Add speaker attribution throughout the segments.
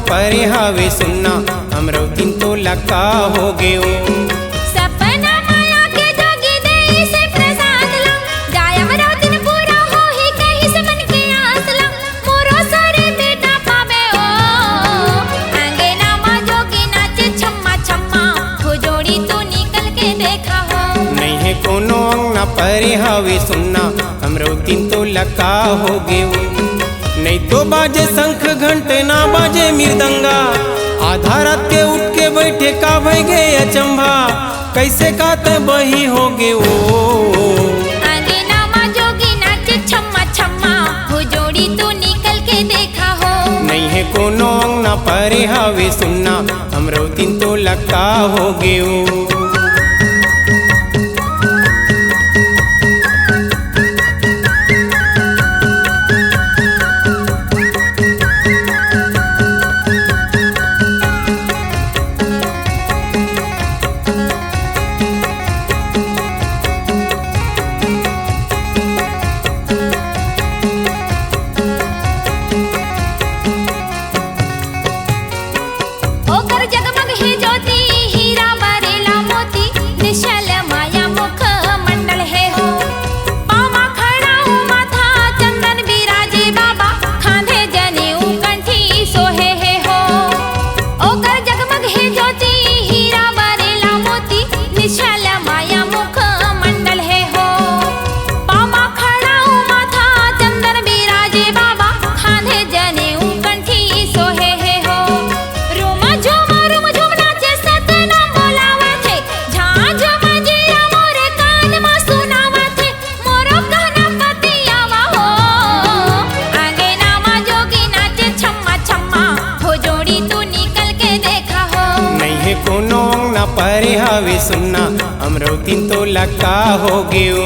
Speaker 1: परे हवे सुनना हमरो तीन तो लका हो गयो।
Speaker 2: सपना माया के जोगी देई से प्रसाद ला, जाय हमरो दिन पूरा होही कहीं से मन के आस ला, मोरो सारे बेटा पावे ओ। अंगना मां जोगी नाचे छम्मा छम्मा, हो जोड़ी तू निकल के देखा हो।
Speaker 1: नहीं है कोनो अंगना परे हवे सुनना हमरो तीन तो लका हो गयो। नहीं तो बाजे शंख घंटे ना बाजे मृदंगा, आधा रात के उठ के बैठे का भई गए अचंभा, कैसे काते बही हो गे ओ।
Speaker 2: अंगना मां जोगी नाचे छम्मा छम्मा, हो जोड़ी तू निकल के देखा हो।
Speaker 1: नहीं है कोनो अंगना परे हवे सुनना हमरो तीन तो लका हो गयो।
Speaker 2: ओकर जगमग है ज्योति, हीरा बरेला मोती, निश्चल माया मुख मंडल है हो। पामा खड़ा हूँ माथा चंदन बिराजे बाबा, खांधे जनेऊ कंठी सोहे है हो। ओकर जगमग है ज्योति, हीरा बरेला मोती, निश्चल माया मुख मंडल है हो। पामा खड़ा हूँ माथा चंदन बिराजे बाबा, खांधे जनेऊ कंठी सोहे है हो। रूम झूम नाचे सतनाम बोलावा थे, झांझ बजिया मोरे कान में सुनावा थे, मोरो कहना पतियावा हो। अंगना मां जोगी नाचे छम्मा छम्मा, हो जोड़ी तू निकल के देखा हो।
Speaker 1: नहीं है कोनो अंगना परे हवे सुनना हमरो तीन तो लका हो गयो।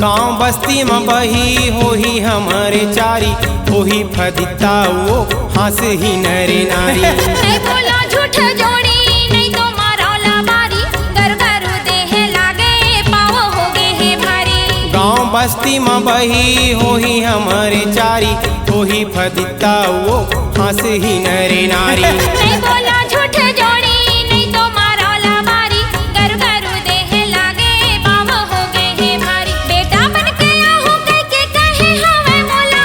Speaker 1: गाँव बस्ती में बही होही हमारे चारी, होही फदिता वो हंस ही नरे नारी।
Speaker 2: नहीं बोला झूठ जोड़ी, नहीं तो मारौला बारी, घर घर देह लागे पाव हो गए है भारी।
Speaker 1: गाँव बस्ती में बही होही हमारे चारी, होही फदिता वो हंस ही नरे नारी।
Speaker 2: नहीं बोला झूठ जोड़ी, नहीं तो मारौला बारी, घर घर देह लागे पाव हो गए है भारी। बेटा बन के आहू कह के कहे हवे मोला,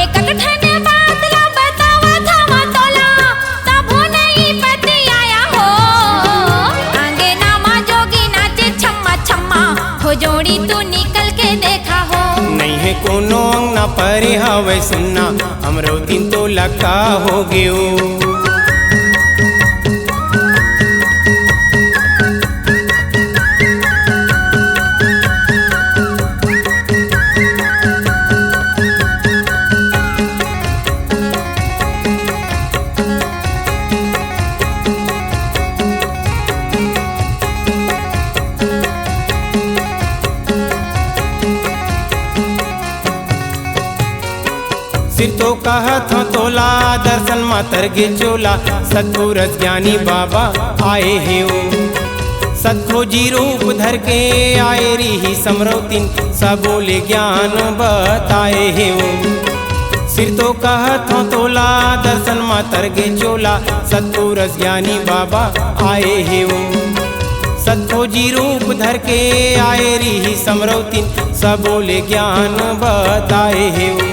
Speaker 2: एक ठने बात ला बतावा था तोला, तब नहीं पति आया हो। अंगना मां जोगी नाचे छम्मा छम्मा, हो जोड़ी तू निकल के देखा हो।
Speaker 1: नहीं है कोनो अंगना परे हवे सुनना हमरो तीन तो लका हो गयो। सिर तो कहत हो तोला दर्शन मातर गे चोला, सतपुरस ज्ञानी बाबा आए हे ओ। सतखोजी रूप धर के आए री समरोतिन, सब बोले ज्ञान बताए हे ओ। सिर तो कहत हो तोला दर्शन मातर गे चोला, सतपुरस ज्ञानी बाबा आए हे ओ। सतखोजी रूप धर के आए री समरोतिन, सब बोले ज्ञान बताए हे ओ।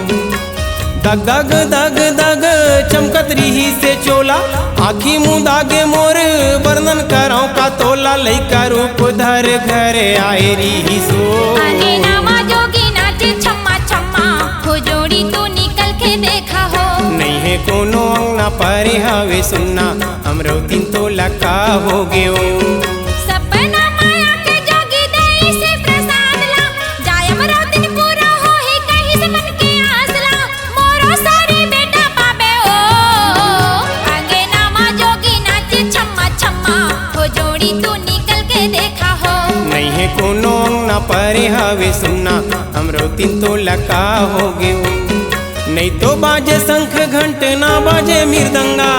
Speaker 1: दग दग दग दग चमकत रही से चोला, आखी मुँह दागे मोर वर्णन कराओ का तोला, लइका रूप धर घर आए री सो।
Speaker 2: अंगना मां जोगी नाचे छम्मा छम्मा, हो जोड़ी तू निकल के देखा हो।
Speaker 1: नहीं है कोनो अंगना परे हवे सुनना हमरो तीन तो लका हो गयो।
Speaker 2: सपना माया के जोगी देई से प्रसाद ला, जाय हमरो दिन पूरा होही कहीं से मन के आस ला, मोरो सारे बेटा पावे ओ। अंगना मां जोगी नाचे छम्मा छम्मा, हो जोड़ी
Speaker 1: नहीं कोनो अंगना परे हवे सुनना हमरो तीन तो लका हो गयो। नहीं तो बाजे शंख घंटे ना बाजे मृदंगा,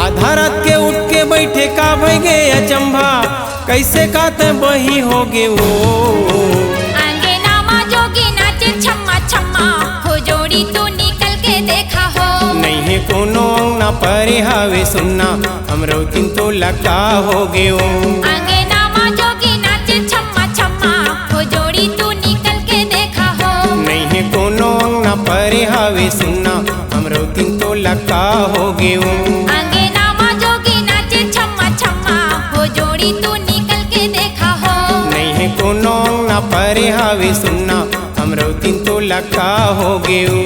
Speaker 1: आधा रात के उठ के बैठे का भई गे अचंभा, कैसे काते बही हो गे वो।
Speaker 2: अंगना माँ जोगी नाचे छम्मा छम्मा, हो जोड़ी तू निकल के देखा हो।
Speaker 1: नहीं कोनो अंगना परे हवे सुनना हमरो तीन तो लका हो गयो।
Speaker 2: अंगना माँ जोगी नाचे छम्मा छम्मा, हो जोड़ी तू निकल के देखा हो।
Speaker 1: नहीं कोनो अंगना परे हवे सुनना हमरो तीन तो लका हो गयो।
Speaker 2: अंगना माँ जोगी नाचे छम्मा छम्मा, हो जोड़ी तू निकल के देखा हो।
Speaker 1: नहीं कोनो अंगना परे हवे सुनना हमरो तीन तो लका हो गयो।